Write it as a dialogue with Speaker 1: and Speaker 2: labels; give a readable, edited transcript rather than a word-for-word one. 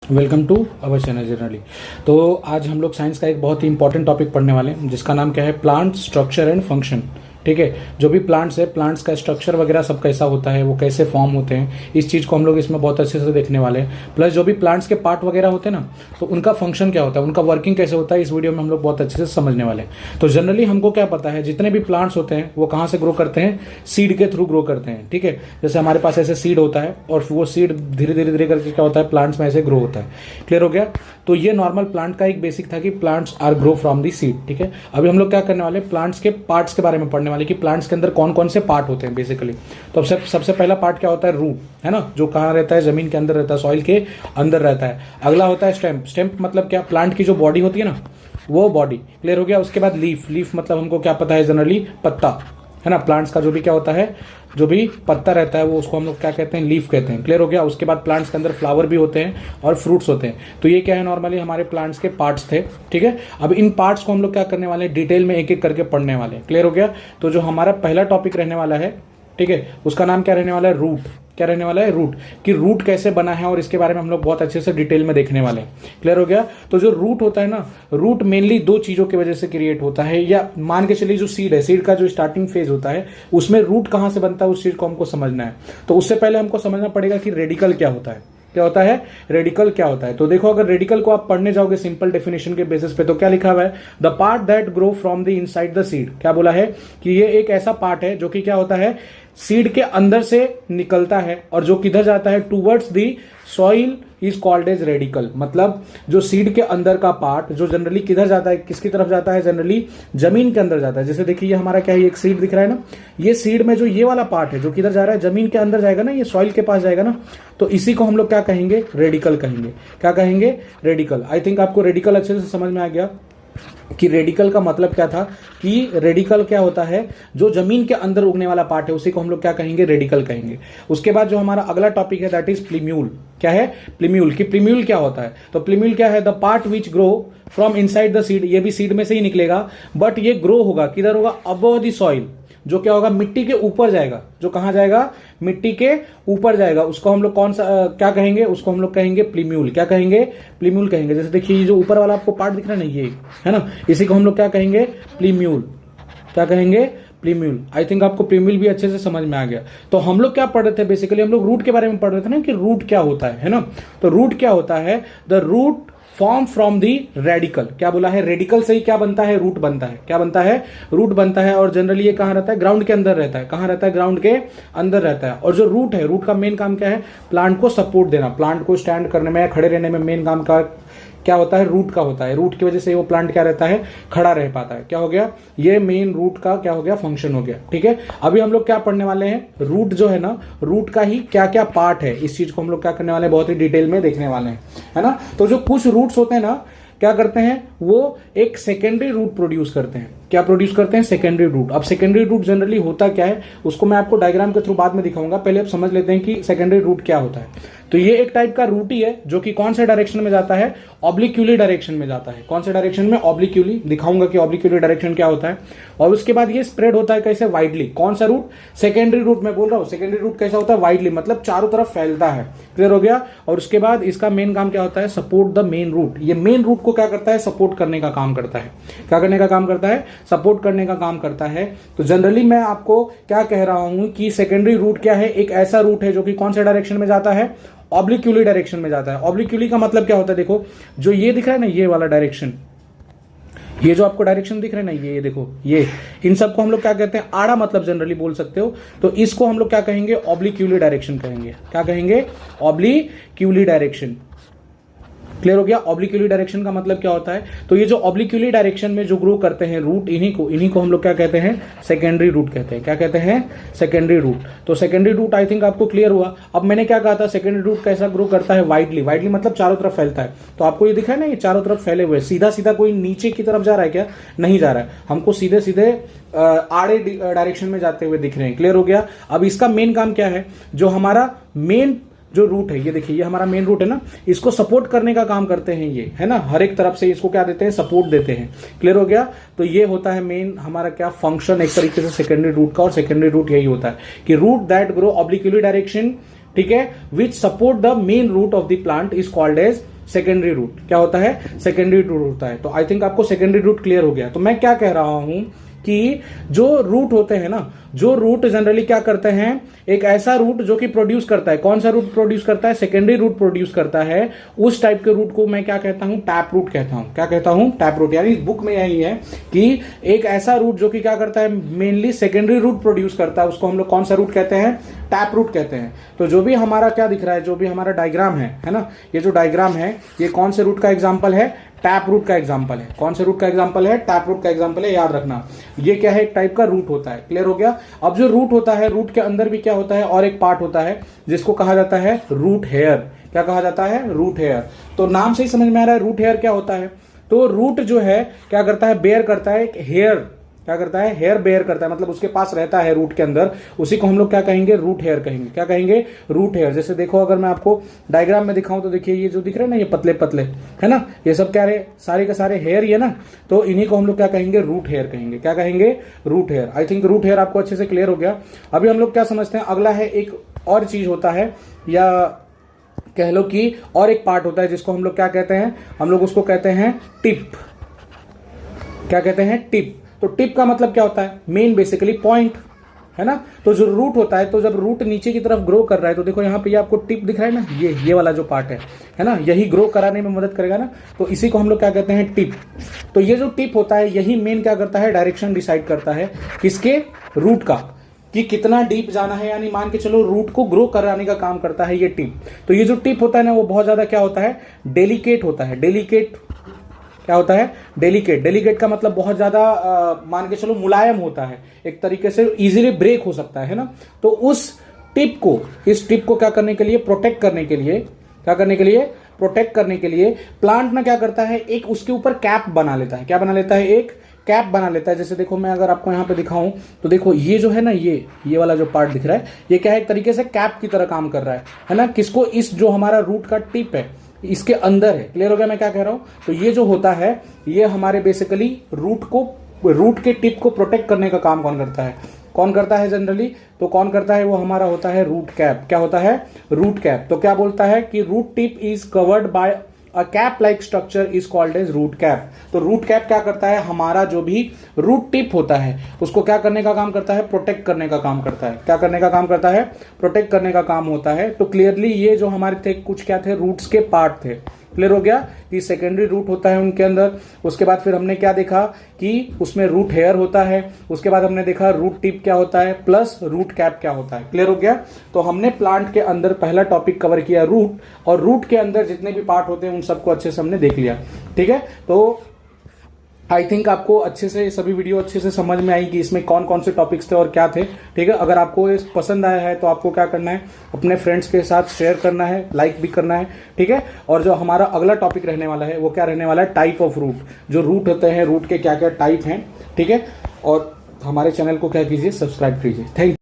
Speaker 1: Welcome to our channel generally. तो आज हम लोग साइंस का एक बहुत ही इंपॉर्टेंट टॉपिक पढ़ने वाले हैं जिसका नाम क्या है, प्लांट स्ट्रक्चर एंड फंक्शन। ठीक है, जो भी प्लांट्स है, प्लांट्स का स्ट्रक्चर वगैरह सब कैसा होता है, वो कैसे फॉर्म होते हैं, इस चीज़ को हम लोग इसमें बहुत अच्छे से देखने वाले हैं। प्लस जो भी प्लांट्स के पार्ट वगैरह होते हैं ना, तो उनका फंक्शन क्या होता है, उनका वर्किंग कैसे होता है, इस वीडियो में हम लोग बहुत अच्छे से समझने वाले हैं। तो जनरली हमको क्या पता है, जितने भी प्लांट्स होते हैं वो कहाँ से ग्रो करते हैं, सीड के थ्रू ग्रो करते हैं। ठीक है, जैसे हमारे पास ऐसे सीड होता है और वो सीड धीरे धीरे धीरे करके क्या होता है, प्लांट्स में ऐसे ग्रो होता है। क्लियर हो गया। तो ये नॉर्मल प्लांट का एक बेसिक था कि plants are grow from the seed. ठीक है, अभी हम लोग क्या करने वाले, प्लांट्स के पार्ट्स के बारे में पढ़ने वाले कि प्लांट्स के अंदर कौन कौन से पार्ट होते हैं बेसिकली। तो सबसे पहला पार्ट क्या होता है, रूट, है ना, जो कहाँ रहता है, जमीन के अंदर रहता है, सॉइल के अंदर रहता है। अगला होता है स्टेम। स्टेम मतलब क्या, प्लांट की जो बॉडी होती है ना, वो बॉडी। क्लियर हो गया। उसके बाद लीफ। लीफ मतलब हमको क्या पता है, जनरली पत्ता, है ना, प्लांट्स का जो भी क्या होता है, जो भी पत्ता रहता है वो उसको हम लोग क्या कहते हैं, लीफ कहते हैं। क्लियर हो गया। उसके बाद प्लांट्स के अंदर फ्लावर भी होते हैं और फ्रूट्स होते हैं। तो ये क्या है, नॉर्मली हमारे प्लांट्स के पार्ट्स थे। ठीक है, अब इन पार्ट्स को हम लोग क्या करने वाले हैं, डिटेल में एक एक करके पढ़ने वाले हैं। क्लियर हो गया। तो जो हमारा पहला टॉपिक रहने वाला है, ठीक है, उसका नाम क्या रहने वाला है, रूट। क्या रहने वाला है, रूट। कि रूट कैसे बना है और इसके बारे में हम लोग बहुत अच्छे से डिटेल में देखने वाले हैं। क्लियर हो गया। तो जो रूट होता है ना, रूट मेनली दो चीजों की वजह से क्रिएट होता है, या मान के चलिए जो सीड है, सीड का जो स्टार्टिंग फेज होता है उसमें रूट कहां से बनता है, उस चीज को हमको समझना है। तो उससे पहले हमको समझना पड़ेगा कि रेडिकल क्या होता है। क्या होता है, रेडिकल क्या होता है। तो देखो, अगर रेडिकल को आप पढ़ने जाओगे सिंपल डेफिनेशन के बेसिस पे, तो क्या लिखा हुआ है, the part that grow from the inside the seed. क्या बोला है कि ये एक ऐसा पार्ट है जो कि क्या होता है, सीड के अंदर से निकलता है और जो किधर जाता है, towards the soil is called as radical. मतलब जो सीड के अंदर का पार्ट जो जनरली किधर जाता है, किसकी तरफ जाता है, जनरली जमीन के अंदर जाता है। जैसे देखिए, ये हमारा क्या है, एक सीड दिख रहा है ना, ये सीड में जो ये वाला पार्ट है जो किधर जा रहा है, जमीन के अंदर जाएगा ना, ये सॉइल के पास जाएगा ना, तो इसी को हम लोग क्या कहेंगे, रेडिकल कहेंगे। क्या कहेंगे, रेडिकल। आई थिंक आपको रेडिकल अच्छे से समझ में आ गया कि रेडिकल का मतलब क्या था, कि रेडिकल क्या होता है, जो जमीन के अंदर उगने वाला पार्ट है उसी को हम लोग क्या कहेंगे, रेडिकल कहेंगे। उसके बाद जो हमारा अगला टॉपिक है, दैट इज प्लीम्यूल। क्या है, प्लीम्यूल। कि प्लीम्यूल क्या होता है, तो प्लीम्यूल क्या है, the part which grow from inside the seed. ये भी सीड में से ही निकलेगा, बट ये ग्रो होगा किधर होगा, अबव द सॉइल। जो क्या होगा, मिट्टी के ऊपर जाएगा। जो कहां जाएगा, मिट्टी के ऊपर जाएगा। उसको हम लोग कौन सा क्या कहेंगे, उसको हम लोग कहेंगे प्लीम्यूल। क्या कहेंगे, प्लीम्यूल कहेंगे। जैसे देखिए, ये जो ऊपर वाला आपको पार्ट दिख रहा है ना, ये है ना, इसी को हम लोग क्या कहेंगे, प्लीम्यूल। क्या कहेंगे, प्लीम्यूल। आई थिंक आपको प्लीम्यूल भी अच्छे से समझ में आ गया। तो हम लोग क्या पढ़ रहे थे, बेसिकली हम लोग रूट के बारे में पढ़ रहे थे ना, कि रूट क्या होता है ना। तो रूट क्या होता है, the root form from the radical. क्या बोला है, रेडिकल से ही क्या बनता है, रूट बनता है। क्या बनता है, रूट बनता है। और जनरली ये कहां रहता है, ग्राउंड के अंदर रहता है। कहां रहता है, ग्राउंड के अंदर रहता है। और जो रूट है, रूट का मेन काम क्या है, प्लांट को सपोर्ट देना, प्लांट को स्टैंड करने में या खड़े रहने में मेन काम का क्या होता है, रूट का होता है। रूट की वजह से वो प्लांट क्या रहता है, खड़ा रह पाता है। क्या हो गया, ये मेन रूट का क्या हो गया, फंक्शन हो गया। ठीक है, अभी हम लोग क्या पढ़ने वाले हैं, रूट जो है ना, रूट का ही क्या क्या पार्ट है, इस चीज को हम लोग क्या करने वाले हैं, बहुत ही डिटेल में देखने वाले हैं, है ना। तो जो कुछ रूट्स होते हैं ना, क्या करते हैं, वो एक सेकेंडरी रूट प्रोड्यूस करते हैं। क्या प्रोड्यूस करते हैं, सेकेंडरी रूट। अब सेकेंडरी रूट जनरली होता क्या है, उसको मैं आपको डायग्राम के थ्रू बाद में दिखाऊंगा। पहले आप समझ लेते हैं कि सेकेंडरी रूट क्या होता है। तो ये एक टाइप का रूट ही है जो कि कौन से डायरेक्शन में जाता है, ऑब्लिक्यूली डायरेक्शन में जाता है। कौन से डायरेक्शन में, ऑब्लिक्यूली। दिखाऊंगा कि ऑब्लिक्यूली डायरेक्शन क्या होता है। और उसके बाद ये स्प्रेड होता है कैसे, वाइडली। कौन सा रूट, सेकेंडरी रूट मैं बोल रहा हूं। सेकेंडरी रूट कैसा होता है, वाइडली, मतलब चारों तरफ फैलता है। क्लियर हो गया। और उसके बाद इसका मेन काम क्या होता है, सपोर्ट द मेन रूट। ये मेन रूट को क्या करता है, सपोर्ट करने का काम करता है। क्या करने का काम करता है, सपोर्ट करने का काम करता है। तो जनरली मैं आपको क्या कह रहा हूं कि सेकेंडरी रूट क्या है, एक ऐसा रूट है जो कि कौन से डायरेक्शन में जाता है, ऑब्लिक्यूली डायरेक्शन में जाता है। ऑब्लिक्यूली का मतलब क्या होता है, देखो जो ये दिख रहा है ना, ये वाला डायरेक्शन, ये जो आपको डायरेक्शन दिख रहा है ना, ये देखो, ये इन सबको हम लोग क्या कहते हैं, आड़ा मतलब जनरली बोल सकते हो। तो इसको हम लोग क्या कहेंगे, ऑब्लिक्यूली डायरेक्शन कहेंगे। क्या कहेंगे, ऑब्लिक्यूली डायरेक्शन। क्लियर हो गया। ऑब्लिक्यूली डायरेक्शन का मतलब क्या होता है, तो ये जो ऑब्लिक्यूली डायरेक्शन में जो ग्रो करते हैं रूट, इन्हीं को हम लोग क्या कहते हैं, सेकेंडरी रूट कहते हैं। क्या कहते हैं, सेकेंडरी रूट। तो सेकेंडरी रूट आई थिंक आपको क्लियर हुआ। अब मैंने क्या कहा था, सेकेंडरी रूट कैसा ग्रो करता है, वाइडली। वाइडली मतलब चारों तरफ फैलता है। तो आपको ये दिखा है ना, ये चारों तरफ फैले हुए, सीधा सीधा कोई नीचे की तरफ जा रहा है क्या, नहीं जा रहा है, हमको सीधे सीधे आड़े डायरेक्शन में जाते हुए दिख रहे हैं। क्लियर हो गया। अब इसका मेन काम क्या है, जो हमारा मेन जो रूट है, ये देखिए, ये हमारा मेन रूट है ना, इसको सपोर्ट करने का काम करते हैं ये, है ना, हर एक तरफ से इसको क्या देते हैं, सपोर्ट देते हैं। क्लियर हो गया। तो ये होता है मेन हमारा क्या फंक्शन, एक तरीके से सेकेंडरी रूट का। और सेकेंडरी रूट यही होता है कि root that grow obliquely direction, ठीक है, which support the main root of the plant is called as secondary root. क्या होता है? सेकेंडरी रूट होता है। तो आई थिंक आपको सेकेंडरी रूट क्लियर हो गया। तो मैं क्या कह रहा हूं कि जो रूट होते हैं ना, जो रूट जनरली क्या करते हैं, एक ऐसा रूट जो कि प्रोड्यूस करता है, कौन सा रूट प्रोड्यूस करता है? सेकेंडरी रूट प्रोड्यूस करता है। उस टाइप के रूट को मैं क्या कहता हूं? टैप रूट कहता हूं। क्या कहता हूं? Tap root. यानी बुक में यही है कि एक ऐसा रूट जो कि क्या करता है, मेनली सेकेंडरी रूट प्रोड्यूस करता है, उसको हम लोग कौन सा रूट कहते हैं? टैप रूट कहते हैं। तो जो भी हमारा क्या दिख रहा है, जो भी हमारा डायग्राम है ना, ये जो डायग्राम है ये कौन से रूट का एग्जाम्पल है? टैप रूट का एग्जाम्पल है। कौन से रूट का एग्जाम्पल है? टैप रूट का एग्जाम्पल है, याद रखना। ये क्या है? एक टाइप का रूट होता है। क्लियर हो गया? अब जो रूट होता है, रूट के अंदर भी क्या होता है, और एक पार्ट होता है जिसको कहा जाता है रूट हेयर। क्या कहा जाता है? Root hair. तो नाम से ही समझ में आ रहा है रूट हेयर क्या होता है। तो रूट जो है क्या करता है? बेयर करता है एक हेयर। क्या करता है? हेयर बेयर करता है, मतलब उसके पास रहता है रूट के अंदर। उसी को हम लोग क्या कहेंगे? रूट हेयर कहेंगे। क्या कहेंगे? Root hair. जैसे देखो, अगर मैं आपको डायग्राम में दिखाऊं तो देखिए, ये जो दिख रहे हैं ना, ये पतले पतले है ना, ये सब क्या रहे? सारे के सारे हेयर ही है ना। तो इन्हीं को हम लोग क्या कहेंगे? रूट हेयर कहेंगे। क्या कहेंगे? Root hair. I think root hair आपको अच्छे से क्लियर हो गया। अभी हम लोग क्या समझते हैं, अगला है एक और चीज होता है, या कह लो कि और एक पार्ट होता है जिसको हम लोग क्या कहते हैं? हम लोग उसको कहते हैं टिप। क्या कहते हैं? टिप। तो टिप का मतलब क्या होता है? मेन बेसिकली पॉइंट, है ना। तो जो रूट होता है, तो जब रूट नीचे की तरफ ग्रो कर रहा है, तो देखो यहाँ पे ये आपको टिप दिख रहा है ना, ये वाला जो पार्ट है ना, यही ग्रो कराने में मदद करेगा ना। तो इसी को हम लोग क्या कहते हैं? टिप। तो ये जो टिप होता है, यही मेन क्या करता है? डायरेक्शन डिसाइड करता है किसके? रूट का, कि कितना डीप जाना है। यानी मान के चलो रूट को ग्रो कराने का काम करता है ये टिप। तो ये जो टिप होता है ना, वो बहुत ज्यादा क्या होता है? डेलिकेट होता है। डेलिकेट क्या होता है? डेलिकेट। डेलिकेट का मतलब बहुत ज्यादा मान के चलो मुलायम होता है, एक तरीके से इजीली ब्रेक हो सकता है ना। तो उस टिप को, इस टिप को क्या करने के लिए? प्रोटेक्ट करने के लिए। क्या करने के लिए? प्रोटेक्ट करने के लिए प्लांट ना क्या करता है? एक उसके ऊपर कैप बना लेता है। क्या बना लेता है? एक कैप बना लेता है। जैसे देखो, मैं अगर आपको यहाँ पे दिखाऊं तो देखो, ये जो है ना, ये वाला जो पार्ट दिख रहा है, ये क्या है? एक तरीके से कैप की तरह काम कर रहा है ना। किसको? इस जो हमारा रूट का टिप है, इसके अंदर है। क्लियर हो गया मैं क्या कह रहा हूं? तो ये जो होता है, ये हमारे बेसिकली रूट के टिप को प्रोटेक्ट करने का काम कौन करता है? कौन करता है जनरली? तो कौन करता है? वो हमारा होता है रूट कैप। क्या होता है? Root cap. तो क्या बोलता है कि root tip is covered by a cap like structure is called as root cap. तो रूट कैप क्या करता है? हमारा जो भी रूट टिप होता है, उसको क्या करने का काम करता है? प्रोटेक्ट करने का काम करता है। क्या करने का काम करता है? प्रोटेक्ट करने का काम होता है। तो क्लियरली ये जो हमारे थे, कुछ क्या थे? रूट्स के पार्ट थे। क्लियर हो गया कि सेकेंडरी रूट होता है उनके अंदर। उसके बाद फिर हमने क्या देखा कि उसमें रूट हेयर होता है। उसके बाद हमने देखा रूट टिप क्या होता है, प्लस रूट कैप क्या होता है। क्लियर हो गया? तो हमने प्लांट के अंदर पहला टॉपिक कवर किया रूट, और रूट के अंदर जितने भी पार्ट होते हैं उन सबको अच्छे से हमने देख लिया। ठीक है, तो आई थिंक आपको अच्छे से सभी वीडियो अच्छे से समझ में आई कि इसमें कौन कौन से टॉपिक्स थे और क्या थे। ठीक है, अगर आपको ये पसंद आया है तो आपको क्या करना है? अपने फ्रेंड्स के साथ शेयर करना है, लाइक भी करना है। ठीक है, और जो हमारा अगला टॉपिक रहने वाला है वो क्या रहने वाला है? Type of root. जो रूट होते हैं, रूट के क्या क्या टाइप हैं। ठीक है, और हमारे चैनल को क्या कीजिए? सब्सक्राइब कीजिए। Thank you.